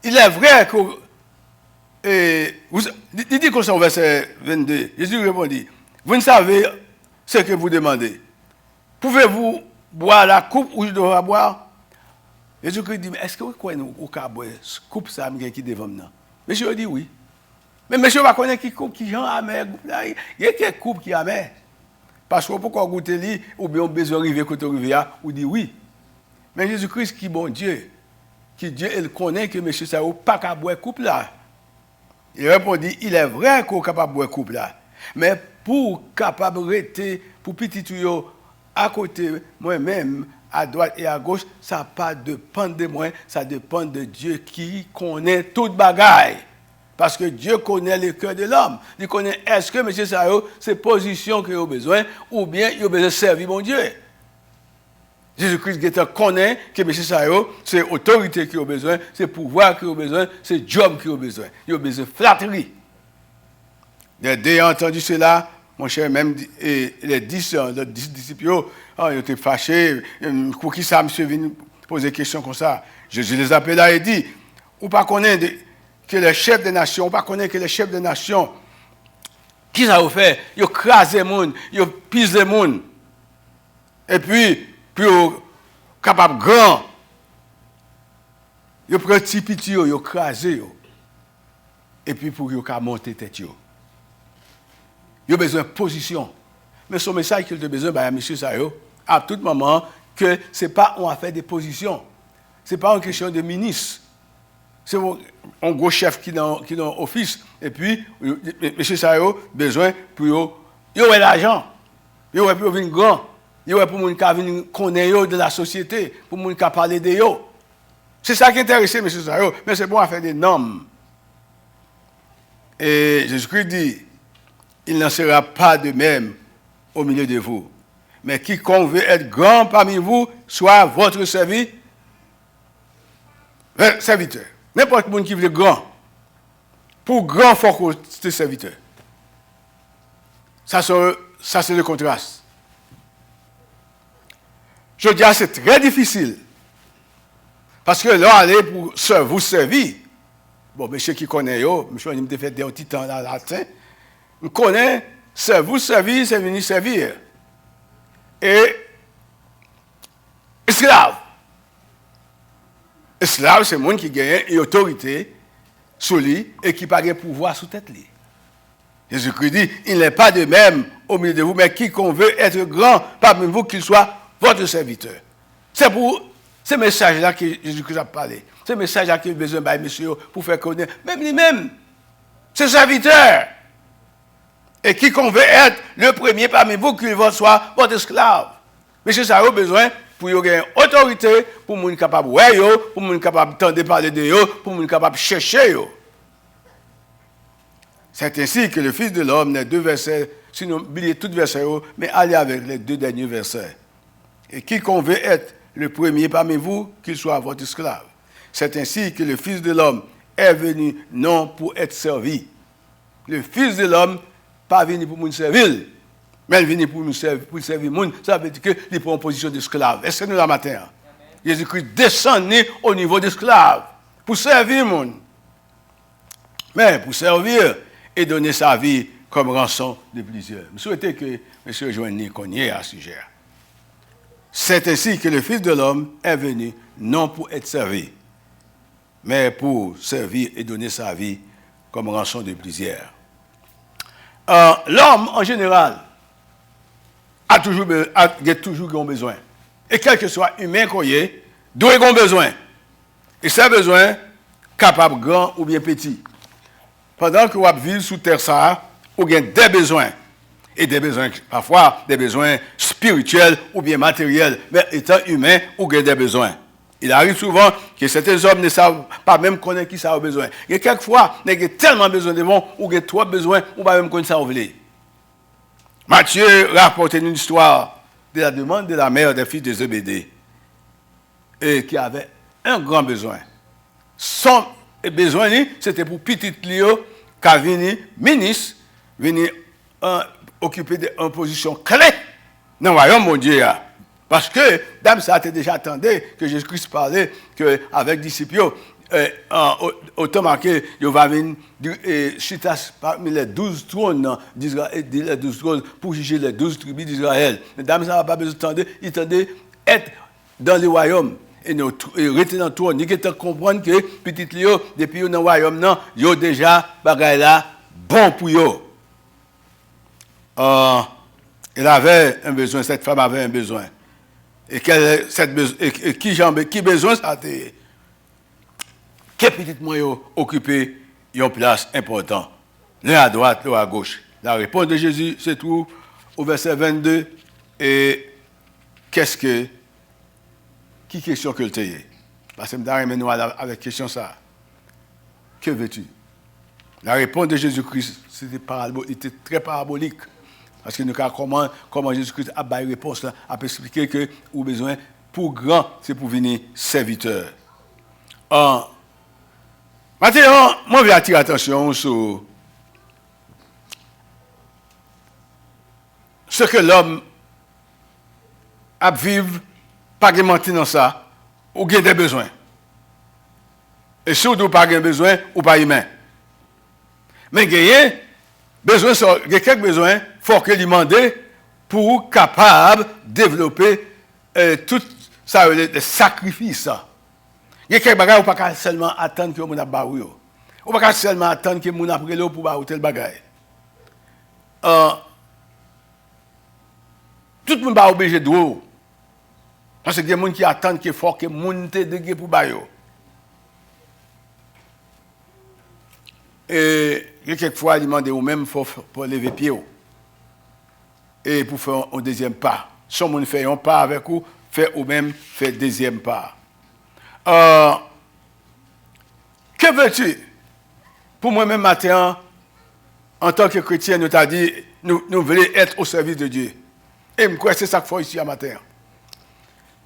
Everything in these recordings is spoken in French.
il est vrai que, il dit comme ça au verset 22, Jésus répondit, vous ne savez ce que vous demandez. Pouvez-vous boire la coupe où je dois boire? Jésus-Christ dit, est-ce que vous croyez au cas boire coupe ça qui devant nous? Monsieur dit oui. Mais monsieur va connaître qui coupe qui Jean amer. Il y a quelques coupes qui amer. Parce que pourquoi goûter lui ou bien on besoin arriver côté rivière ou dit oui. Mais Jésus-Christ qui bon Dieu, qui Dieu il connaît que monsieur ça pas capable boire coupe là. Il répondit, il est vrai qu'on est capable de boire coupe là. Mais pour capable rester pour petit tuyau à côté moi-même à droite et à gauche, ça pas dépend de moi, ça dépend de Dieu qui connaît toute bagaille. Parce que Dieu connaît le cœur de l'homme. Il connaît est-ce que M. Sayo, c'est position qu'il a besoin, ou bien il a besoin de servir mon Dieu. Jésus-Christ connaît que M. Sayo, c'est autorité qu'il a besoin, c'est pouvoir qu'il a besoin, c'est job qu'il a besoin. Il a besoin de flatterie. Dès entendu cela, mon cher, même les 10 disciples, ils étaient fâchés. Pour qui ça, monsieur, vient poser des questions comme ça? Jésus les appelle là et dit, ou pas connaître que les chefs des nations, pas connaître que les chefs des nations, qui ça vous fait? Ils ont crasé les gens, ils ont pisé les gens. Et puis capable grand. Ils ont pris un petit petit, ils ont crasé. Et puis pour qu'ils monter tête. Ils ont besoin de position. Mais son message qu'il a besoin, M. Sayo, à tout moment, que ce n'est pas une affaire de position. Ce n'est pas une question de ministre. C'est un gros chef qui est dans l'office. Et puis, M. Sayo a besoin pour il y l'argent. Il y aurait pour venir grand. Il y aurait pour les gens qui venir connaître de la société, pour les gens qui parler de eux. C'est ça qui intéresse M. Sayo. Mais c'est bon à faire des normes. Et Jésus-Christ dit, il n'en sera pas de même au milieu de vous. Mais quiconque veut être grand parmi vous, soit votre serviteur. N'importe qui veut être grand. Pour grand, il faut que tu es serviteur. Ça, c'est le contraste. Je dis, c'est très difficile. Parce que là, aller pour vous servir. Bon, monsieur qui connaît, monsieur, il m'a fait des petits temps là, latin. Je connais, vous servir, c'est venir servir. Et esclave. Esclave, c'est le monde qui gagne une autorité sur lui et qui n'a pas de pouvoir sous tête. Jésus-Christ dit, il n'est pas de même au milieu de vous, mais quiconque veut être grand parmi vous, qu'il soit votre serviteur. C'est pour ce message-là que Jésus-Christ a parlé. Ce message-là qu'il a besoin de monsieur pour faire connaître. Même lui-même, c'est serviteur. Et quiconque veut être le premier parmi vous, qu'il soit votre esclave. Monsieur, ça a besoin pour y avoir une autorité, pour les gens capables de voir, pour les gens capables de parler de eux, pour les gens capables de chercher. C'est ainsi que le Fils de l'homme, les 2 versets, sinon, oubliez tout verset, mais allez avec les 2 derniers versets. Et quiconque veut être le premier parmi vous, qu'il soit votre esclave. C'est ainsi que le Fils de l'homme est venu non pour être servi. Le Fils de l'homme pas venu pour nous servir, mais il venu pour nous servir, pour servir le monde. Ça veut dire qu'il prend une position d'esclave. Est-ce que nous la matin? Jésus-Christ descend au niveau d'esclave pour servir le monde. Mais pour servir et donner sa vie comme rançon de plusieurs. Je souhaitais que M. Joanny connaisse à ce sujet. C'est ainsi que le Fils de l'homme est venu, non pour être servi, mais pour servir et donner sa vie comme rançon de plusieurs. L'homme, en général, a toujours besoin. Et quel que soit humain qu'on y est, d'où il a besoin. Et c'est besoin capable grand ou bien petit. Pendant que vous vivez sous terre, ça, vous avez des besoins. Et des besoins, parfois, des besoins spirituels ou bien matériels. Mais étant humain, vous avez des besoins. Il arrive souvent que certains hommes ne savent pas même connaître qui ça a besoin. Et quelquefois, ils ont tellement besoin de monde, ou ils ont trop besoin, ou pas même connaître ça au voulez. Matthieu rapporte une histoire de la demande de la mère des fils de Zébédée, et qui avait un grand besoin. Son besoin, c'était pour petit Léo, qui a venu ministre, venu occuper une position clé dans le royaume, mon Dieu. Parce que, dame, ça a déjà attendu que Jésus-Christ parlait qu'avec les disciples, autant marqué, il va venir parmi les 12 trônes d'Israël, les 12 trônes pour juger les 12 tribus d'Israël. Dame, ça n'a pas besoin d'attendre, il attendait être dans les royaumes. Et rester dans le trône. Il faut comprendre que, petit Léo, depuis dans le royaume, non, il y a déjà, bagaille là, bon pour eux. Elle avait un besoin, cette femme avait un besoin. Et qui besoin ça était que petit moyen occuper une place importante, l'un à droite, l'autre à gauche. La réponse de Jésus se trouve au verset 22 et qui question que le t'ayez? Parce que je nous avec question ça. Que veux-tu? La réponse de Jésus-Christ, était très parabolique. Parce que nous avons comment Jésus-Christ a une réponse là, a expliqué que vous avez besoin, pour grand, c'est pour venir serviteur. Maintenant, moi, je vais attirer l'attention sur ce que l'homme a vivre, pas de mentir dans ça, ou a des besoins. Et surtout, pas de besoin, ou pas humain. Mais il y a quelques besoins, il faut que lui demander pour capable de développer tout ça, les sacrifices. Il y a quelques bagages où on ne peut pas seulement attendre que mon a barou. On ne peut pas seulement attendre que mon a pris l'eau pour barou tel bagage. Tout le monde va obligé de l'eau. Parce qu'il y a des gens qui attendent qu'il faut que mon te dégué pour barou. Et quelquefois, il demande ou même pour lever pied. Et pour faire un deuxième pas. Si on fait un pas avec vous, fait ou même fait deuxième pas. Que veux-tu? Pour moi-même, matin, en tant que chrétien, nous t'a dit, nous voulons être au service de Dieu. Et je crois que c'est ça qu'il faut ici à matin.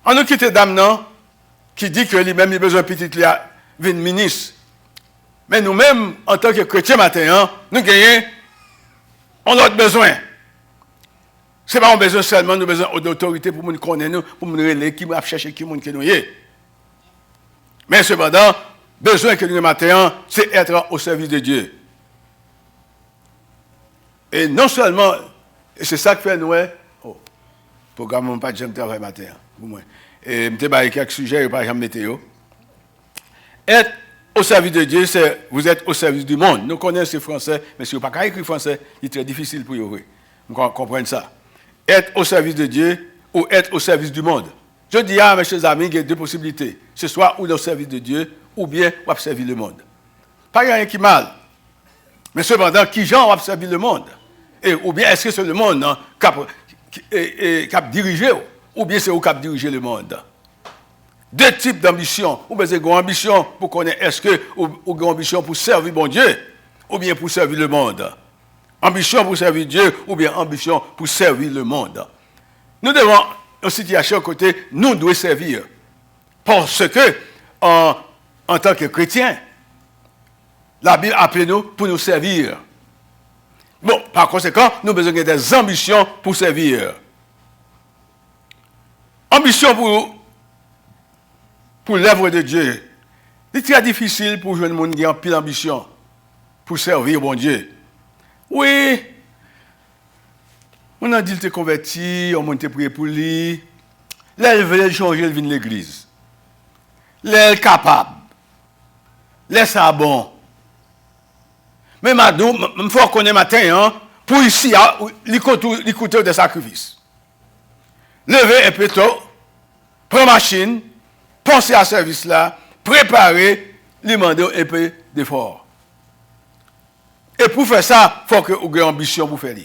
On nous quitte dame, non, qui dit que lui-même, il a besoin de petit ministre. Mais nous-mêmes, en tant que chrétiens matin, nous gagnons, on a besoin. Ce n'est pas un besoin seulement, nous avons besoin d'autorité pour nous connaître, pour nous relayer, qui va chercher qui nous est. Mais cependant, besoin que nous matin, c'est être au service de Dieu. Et non seulement, et c'est ça que fait nous, programme pas de jamais travail matin, pour moi. Et je vais quelques sujets, je ne vais pas jamais météo. Être au service de Dieu, c'est vous êtes au service du monde. Nous connaissons le français, mais si vous n'avez pas écrit français, il est très difficile pour vous. Vous comprenez ça. Être au service de Dieu ou être au service du monde. Je dis à mes chers amis, il y a deux possibilités. Ce soit ou au service de Dieu, ou bien on va servir le monde. Pas rien qui mal. Mais cependant, qui gens va servir le monde? Ou bien est-ce que c'est le monde qui a dirigé, ou bien c'est vous qui a dirigé le monde? Deux types d'ambition. Ou bien c'est une ambition pour connaître est-ce que ou une ambition pour servir bon Dieu, ou bien pour servir le monde. Ambition pour servir Dieu, ou bien ambition pour servir le monde. Nous devons, en situation à côté, nous devons servir. Parce que, en tant que chrétiens, la Bible appelle nous pour nous servir. Bon, par conséquent, nous avons besoin des ambitions pour servir. Ambition pour l'œuvre de Dieu. C'est très difficile pour jeune monde qui a pile d'ambition pour servir bon Dieu. Oui, on a dit qu'il était converti, on a prié pour lui. Là, il veut changer, il vient de l'église. Là, il est capable. Là, ça bon. Mais maintenant, il faut qu'on ait matin, pour ici, l'écouter des sacrifices. Lever un peu tôt, prendre machine, penser à ce service-là, préparer, lui demander un peu d'effort. Et pour faire ça, il faut que vous ayez ambition pour faire.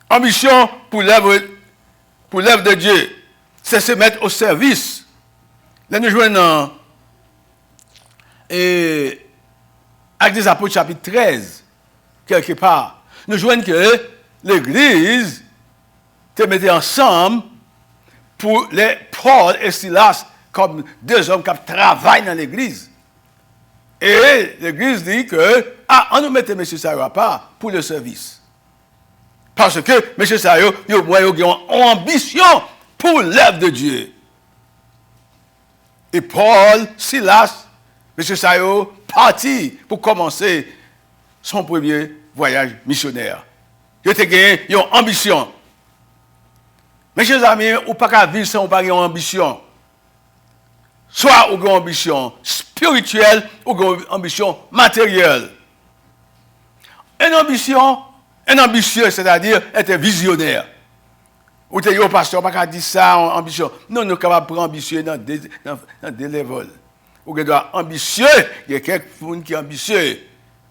Ambition pour l'œuvre de Dieu, c'est se mettre au service. Là, nous jouons dans Actes des Apôtres, chapitre 13, quelque part. Nous jouons que l'Église te mettait ensemble pour les Paul et Silas comme deux hommes qui travaillent dans l'Église. Et l'Église dit que, on nous mettait M. Sayo à part pour le service. Parce que M. Sayo, il a une ambition pour l'œuvre de Dieu. Et Paul, Silas, M. Sayo, parti pour commencer son premier voyage missionnaire. Il a gagné une ambition. Mes chers amis, ou pas qu'à vivre sans pas une ambition. Soit ou une ambition spirituelle ou une ambition matérielle. Une ambition, un ambitieux, c'est-à-dire être visionnaire. Ou te dit, pasteur, pas qu'à dire ça, ambition. Non, nous sommes capables de prendre ambitieux dans des levels. Ou que doit ambitieux, il y a quelqu'un qui est ambitieux.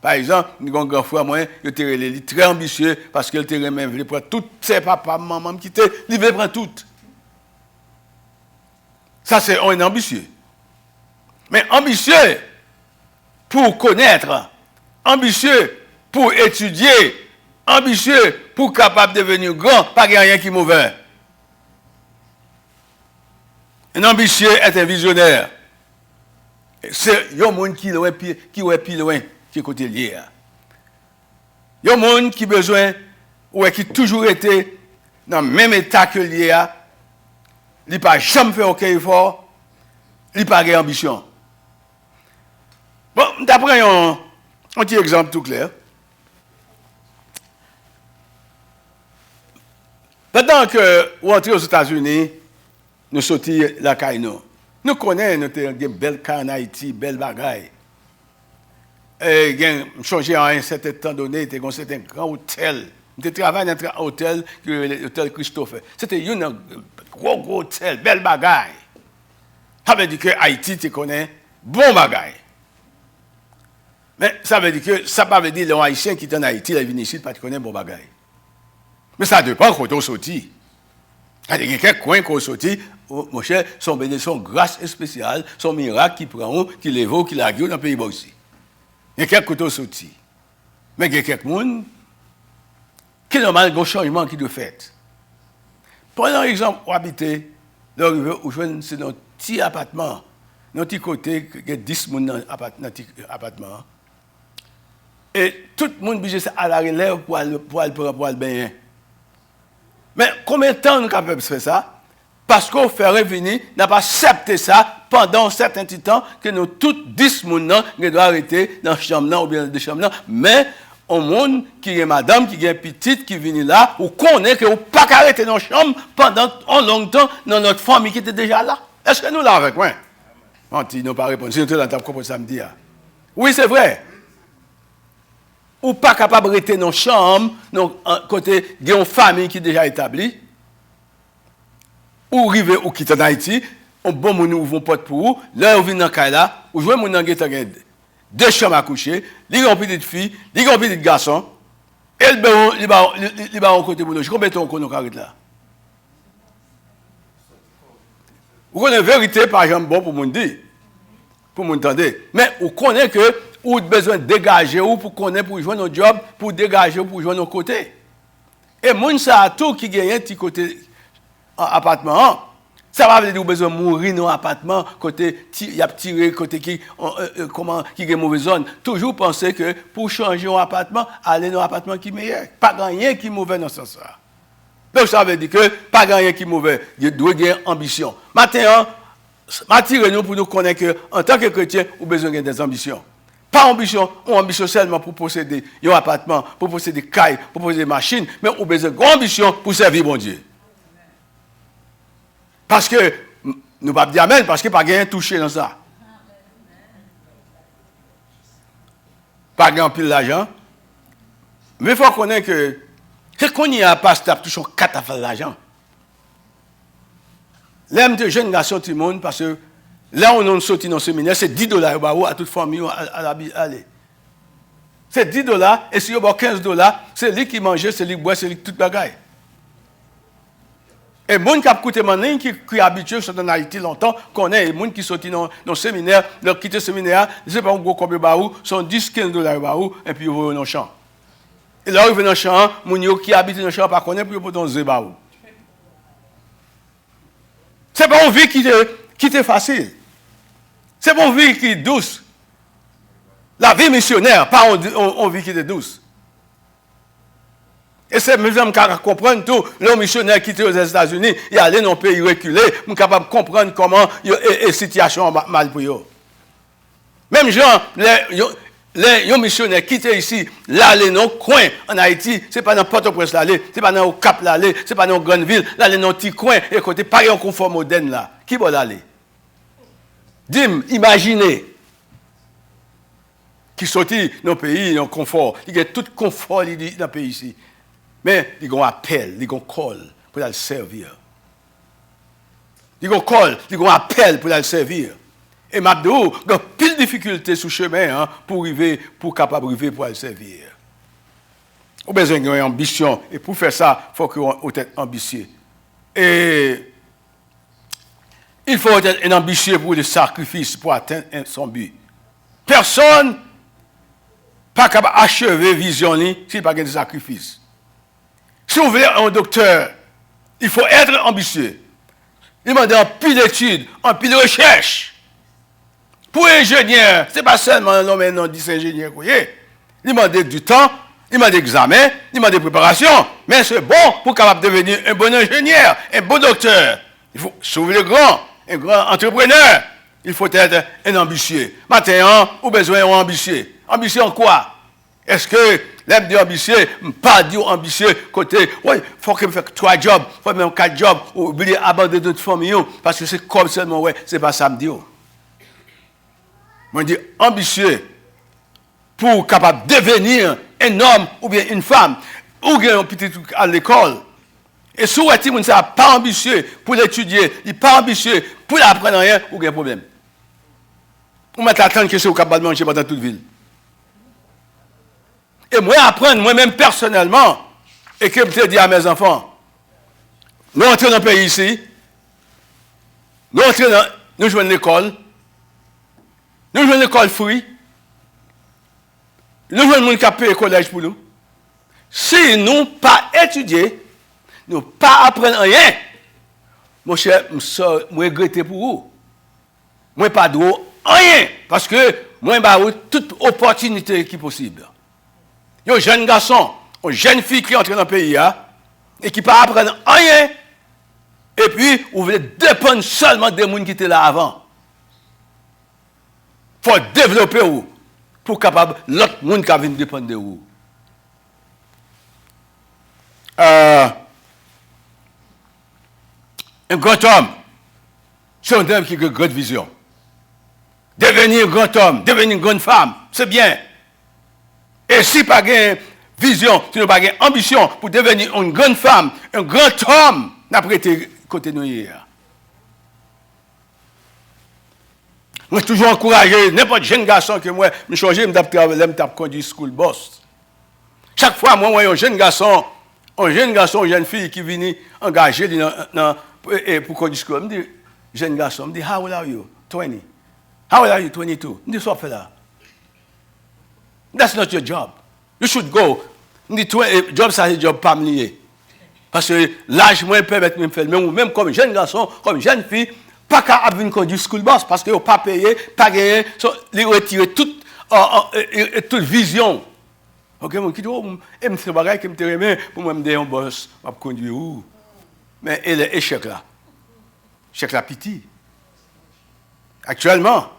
Par exemple, nous avons un grand frère, moi, il est très ambitieux parce qu'il était même, il prend tout ses papas, maman qui étaient, il veut prendre tout. Ça, c'est un ambitieux. Mais ambitieux pour connaître, ambitieux pour étudier, ambitieux pour capable de devenir grand, pas rien qui est mauvais. Un ambitieux est un visionnaire. C'est un monde qui est plus loin qui côté lié. Il y a un monde qui a besoin, ou qui a toujours été dans le même état que lié. Il n'a pas jamais fait aucun effort, il n'a pas d'ambition. Bon, d'après un petit exemple tout clair. Pendant que vous entrez aux États-Unis, nous sortons la caille. Nous connaissons des belles cas en Haïti, belles bagailles. Et changé à un certain temps donné, c'était un grand hôtel. Nous travaillons dans un hôtel, l'hôtel Christophe. C'était un gros hôtel, belle bagaille. Ça veut dire que Haïti, tu connais, bon bagaille. Mais ça veut dire que ça ne veut pas dire que les Haïtiens qui sont en Haïti, ils viennent ici, pas connaît bon bagaille. Mais ça dépend quand on sortit. Il y a quelques coins qu'on sortit, mon cher, son bénédiction grâce spéciale, son miracle qui prend, qui l'évoque, qui la gueule dans le pays aussi. Il y a quelques côtés sortis. Mais il y a quelques monde qui est normal, un changement qui doit fait. Prenons l'exemple, où habiter, là où je c'est dans un petit appartement, dans un petit côté, il y a 10 personnes dans l'appartement. Et tout le monde obligé à la relève pour aller baigner. Mais combien de temps nous sommes capables de faire ça? Parce qu'on fait revenir, n'a pas accepté ça pendant un certain temps, que nous tous 10 personnes doivent arrêter dans la chambre ou bien dans la chambre. Mais au monde qui est madame, qui est petite, qui vient là, ou connaît que vous ne pouvez pas arrêter dans la chambre pendant un long temps dans notre famille qui était déjà là. Est-ce que nous l'avons avec moi? On dit, nous pas répondre. Si nous sommes dans la table samedi. Oui, c'est vrai. Ou pas capable de rester dans la chambre, côté de une famille qui est déjà établie, ou arriver ou quitter en Haïti, on bon moun ouvre une porte pour vous, là on vient dans le là, ou jouez moun dans deux chambres à coucher, il y a une petite fille, il y a un petit garçon, et il va en côté pour nous. Combien de temps on arrête là? Vous connaissez la vérité, par exemple, bon pour moun dire, pour moun entendre, mais vous connaissez que ou besoin de dégager ou pour connaître pour jouer nos jobs, pour dégager ou pour jouer nos côtés. Et moun ça tout qui gagne un petit côté appartement, ça va dire besoin de mourir dans l'appartement côté il y a tiré côté qui comment qui est mauvaise zone. Toujours penser que pour changer un appartement, aller dans un appartement qui est meilleur. Pas rien qui est mauvais dans ce sens. Donc ça veut dire que pas rien qui est mauvais, il doit avoir ambition. Maintenant, attirez-nous pour nous connaître que en tant que chrétien, vous avez besoin des ambitions. Pas ambition, ou ambition seulement pour posséder un appartement, pour posséder des cailles, pour posséder des machines, mais vous avez besoin d'ambition pour servir mon Dieu. Parce que, nous ne pouvons pas dire amen, parce que pas rien touché dans ça. Pas grand pile d'argent. Mais il faut connaître que, quand on y a pas, c'est toujours 4 à faire de l'argent. L'aime de jeunes garçons, tout le monde, parce que là, on est sorti dans le séminaire, c'est $10 à toute famille à aller. C'est $10, et si on a $15, c'est lui qui mange, c'est lui qui boit, c'est lui qui tout bagaille. Et les gens qui ont écouté mon qui sont habitués, sont en Haïti longtemps, connaissent les gens qui sont sortis dans le séminaire, leur quitter le séminaire, je ne sais pas combien de barou, sont $10-15 barou, et puis ils vont dans le champ. Et là, ils vont dans le champ, les gens qui habitent dans le champ, pas connaissent, puis ils vont dans le barou. Ce n'est pas une vie qui est facile. C'est pas une vie qui est douce. La vie missionnaire, pas une vie qui est douce. Et c'est même qu'à comprendre tout, les missionnaires qui étaient aux États-Unis, ils allaient dans un pays reculé, ils sont capables de comprendre comment la situation est mal pour eux. Même gens, les missionnaires qui étaient ici, là, les non coin en Haïti, ce n'est pas dans Port-au-Prince, ce n'est pas dans le Cap, ce n'est pas dans grande ville, là, les non petits coins, et côté, pas en confort moderne là. Qui va aller? Dis-moi, imaginez. Qui sortit dans le pays, dans le confort. Il y a tout confort dans le pays ici. Mais ils ont un appel, ils ont un call pour le servir. Ils ont un call, ils ont un appel pour le servir. Et Mabdou, il y a pile de difficultés sur le chemin pour arriver, pour capable arriver pour le servir. On a besoin d'une ambition. Et pour faire ça, il faut qu'on soit ambitieux. Et il faut être un ambitieux pour le sacrifice, pour atteindre son but. Personne pas capable d'achever vision s'il n'y a pas de sacrifice. Si vous voulez un docteur, il faut être ambitieux. Il demande un pile d'études, un pile de recherche. Pour un ingénieur, ce n'est pas seulement un homme et non 10 ingénieurs. Il demande du temps, il demande des examens, il demande des préparations. Mais c'est bon pour capable devenir un bon ingénieur, un bon docteur. Il faut sauver le grand, un grand entrepreneur. Il faut être un ambitieux. Maintenant, vous avez besoin d'un ambitieux. Ambitieux en quoi? Est-ce que l'aime de ambitieux, pas dire ambitieux, côté, oui, il faut que je fasse 3 jobs, il faut même 4 jobs, ou oublier abandonner notre famille, parce que c'est comme seulement, ouais, c'est pas ça me dit. Moi, je dis ambitieux pour capable devenir un homme ou bien une femme, ou bien un petit truc à l'école. Et si vous êtes pas ambitieux pour l'étudier, il n'est pas ambitieux pour l'apprendre rien, ou bien un problème. Vous mettez attendre que c'est au capable de manger dans toute ville. Et moi, apprendre moi-même personnellement, et que je dis à mes enfants, nous entrons dans le pays ici, nous jouons l'école, nous jouons l'école fruit, nous jouons le monde qui a payé le collège pour nous. Si nous pas étudier, nous pas apprendre rien, mon cher, je regrette pour vous. Moi, pas de rien, parce que moi, j'ai toute opportunité qui est possible. Il y a un jeune garçon, une jeune fille qui entre dans le pays et qui ne peut pas apprendre rien. Et puis, vous voulez dépendre seulement des gens qui étaient là avant. Il faut développer vous pour capable l'autre monde qui vient dépendre de vous. Un grand homme, c'est un homme qui a une grande vision. Devenir un grand homme, devenir une grande femme, c'est bien. Et si pas de vision, si pas de ambition pour devenir une grande femme, un grand homme, n'a pas été côté nous hier. Moi, toujours encouragé n'importe jeune garçon que moi, je change, je me conduire school bus. Chaque fois, moi, un jeune garçon, une jeune fille qui vient engager pour conduire school, je me dis, jeune garçon, je me dis, how old are you? 20. How old are you? 22. Je me dis, ça fait là. That's not your job. You should go. Job, ça, c'est job pas lié. Parce que l'âge, moi, permet de me faire. Même comme jeune garçon, comme jeune fille, pas qu'à venir conduire school bus parce qu'ils n'ont pas payé, pas gagné, ils retirent toute vision. Ok, mon qui dit, oh, je me fais bagarre qui me remet pour me dire un boss, je vais conduire où? Mais il est échec là. Échec là, pitié. Actuellement,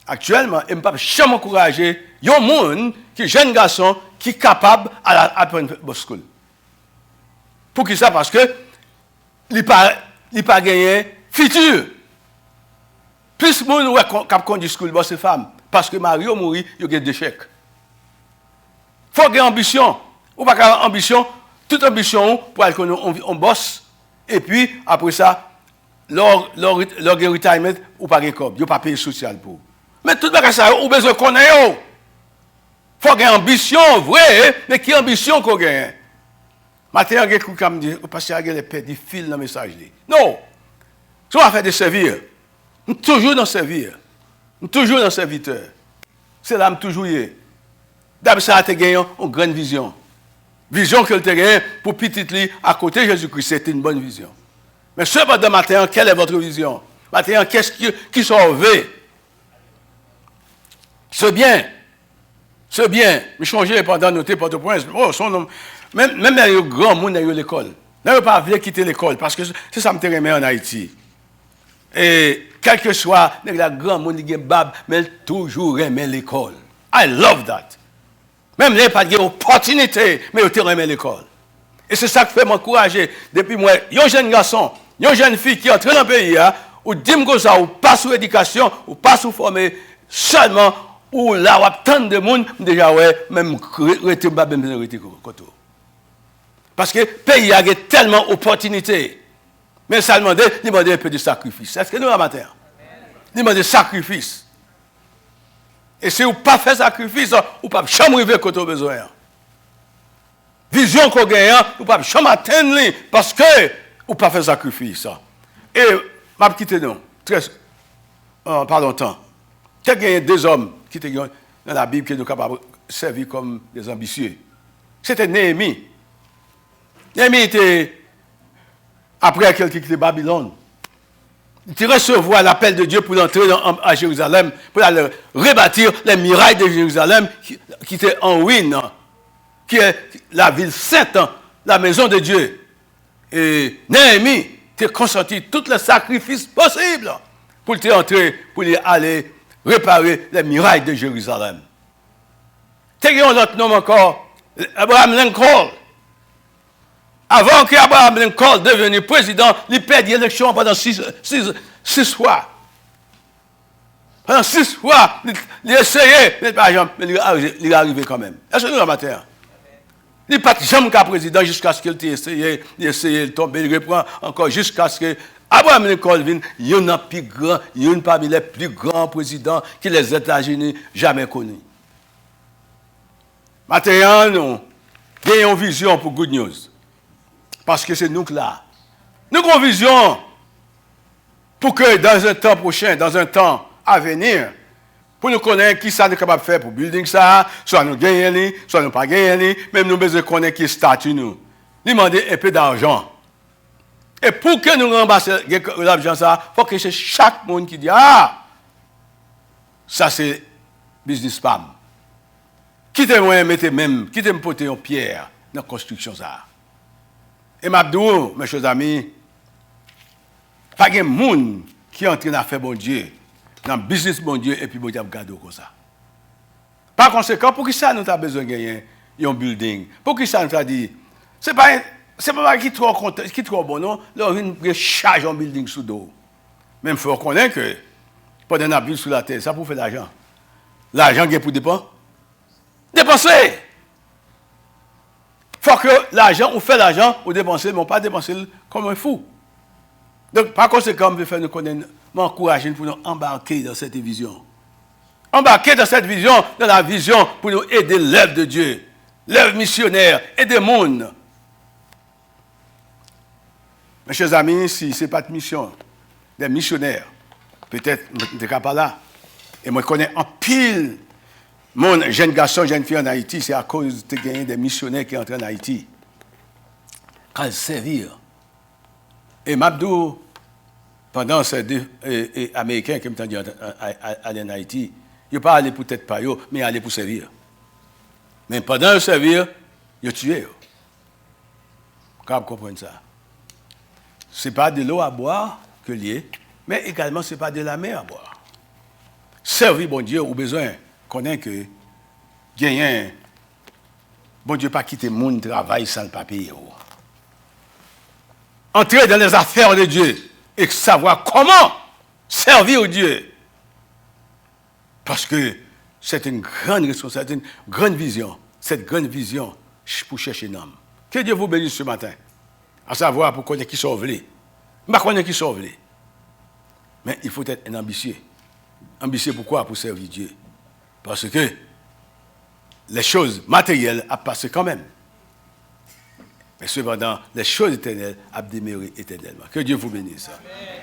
je ne peux pas jamais encourager un monde qui est jeune garçon qui est capable d'apprendre à school. Pour qui ça? Parce que il n'a pas gagné futur. Plus de monde qui a conduit school, c'est femme. Parce que Mario mourit, il y a des chèques. Il faut avoir ambition. Ou pas avoir ambition, toute ambition pour aller on bosse. Et puis, après ça, leur retirement, ou pas de cob. Il n'y a pas payé social pour. Mais tout le ça, on a besoin qu'on ait. Il faut avoir ambition, vrai, mais quelle ambition qu'on gagne? Maintenant, il y a quelqu'un qui me dit, parce qu'il y a des fils dans le message. Non. Si on va faire de servir, on toujours dans servir. On toujours dans serviteur. C'est là, on toujours y est. D'abord, ça a été gagné une grande vision. Vision que tu as gagnée pour petit lit à côté de Jésus-Christ, c'était une bonne vision. Mais cependant, maintenant, quelle est votre vision? Maintenant, qu'est-ce qui sauve? C'est bien. C'est bien. Mais changer pendant noter Port-au-Prince. Oh, son nom. même les grands monde dans l'école. Là, ils pas voulu quitter l'école parce que c'est ça que je me en Haïti. Et quel que soit, les grands monde qui bab, mais toujours aimer l'école. I love that. Même les pas d'opportunité, mais ils aiment l'école. Et c'est ça qui fait m'encourager. Depuis moi, un jeune garçon, une jeune fille qui entre dans le pays, ou dit que ça, ou pas sous éducation, ou pas sous formé, seulement, ou là, ou tant de monde, déjà, ouais, même, parce que le pays a tellement d'opportunités. Mais ça demande un peu de sacrifice. Est-ce que nous, la matin? Il demande de sacrifice. Et si vous ne pas fait sacrifice, vous ne pouvez jamais arriver quand vous avez besoin. Vision qu'on gagne, vous ne pouvez jamais atteindre parce que vous ne pas fait sacrifice. Et, je vais quitter nous. Pardon, temps. Il y a deux hommes qui étaient dans la Bible qui sont capables de servir comme des ambitieux. C'était Néhémie. Néhémie était, après quelqu'un qui quittait Babylone, il recevoir l'appel de Dieu pour entrer à Jérusalem, pour aller rebâtir les murailles de Jérusalem qui étaient en ruine, qui est la ville sainte, la maison de Dieu. Et Néhémie a consenti tous les sacrifices possibles pour entrer, pour aller réparer les murailles de Jérusalem. Il y a un autre nom encore, Abraham Lincoln. Avant qu'Abraham Lincoln devienne président, il perd l'élection pendant 6 fois. Pendant 6 fois, il a essayé, mais il est arrivé quand même. Est-ce que nous, la matin? Il n'est pas jamais qu'un président jusqu'à ce qu'il ait essayé, il tombe, il reprend encore jusqu'à ce que Abraham Lincoln vienne. Il y en a plus grand, il y en a parmi les plus grands présidents que les États-Unis jamais connus. Maintenant, nous avons une vision pour Good News. Parce que c'est nous là. Nous avons une vision pour que dans un temps prochain, dans un temps à venir, pour nous connaître qui ça nous est capable de faire pour building ça, soit nous gagnons, soit nous pas gagnons, même nous besoin de connaître qui statut nous. Nous demandons un peu d'argent. Et pour que nous remboursions l'argent ça, il faut que c'est chaque monde qui dit ça c'est business spam. Qui te moi mettre même, qui te me porter en pierre dans la construction ça. Et m'abdou, mes chers amis, pas de monde qui est en train de faire bon Dieu, dans le business bon Dieu, et puis bon Dieu a gardé comme ça. Par conséquent, pour qui ça nous avons besoin de gagner un building? Pour qui ça nous a dit? C'est pas qui est trop bon, non? Là, on charge un building sous dos. Même il faut reconnaître que pendant un building sous la terre, ça pour faire l'argent. L'argent qui est pour dépenser. Dépenser! Il faut que l'argent, on fait l'argent, on dépense, mais on ne pas dépenser comme un fou. Donc, par conséquent, je vais faire nous connaître, m'encourager pour nous embarquer dans cette vision. Embarquer dans cette vision, dans la vision pour nous aider l'œuvre de Dieu, l'œuvre missionnaire, aider le monde. Mes chers amis, si ce n'est pas de mission, des missionnaires, peut-être, je ne suis pas là. Et moi, je connais en pile. Mon jeune garçon, jeune fille en Haïti, c'est à cause de gagner des missionnaires qui entrent en Haïti. Quand ils servir. Et Mabdou, pendant ces deux Américains qui m'ont dit aller en Haïti, ils ne sont pas allés pour peut-être pas eux, mais ils allaient pour servir. Mais pendant le servir, ils ont tué. Quand vous comprenez ça. Ce n'est pas de l'eau à boire que lié, mais également ce n'est pas de la mer à boire. Servir bon Dieu au besoin. Connaît que gagner bon Dieu pas quitter mon travail sans le papier. Entrer dans les affaires de Dieu et savoir comment servir Dieu. Parce que c'est une grande responsabilité, une grande vision. Cette grande vision pour chercher un homme. Que Dieu vous bénisse ce matin. À savoir pour connaître qui sauve les. Je ne connais pas qui sauve les. Mais il faut être un ambitieux. Ambitieux pourquoi? Pour servir Dieu. Parce que les choses matérielles a passé quand même. Mais cependant, les choses éternelles a demeuré éternellement. Que Dieu vous bénisse. Amen.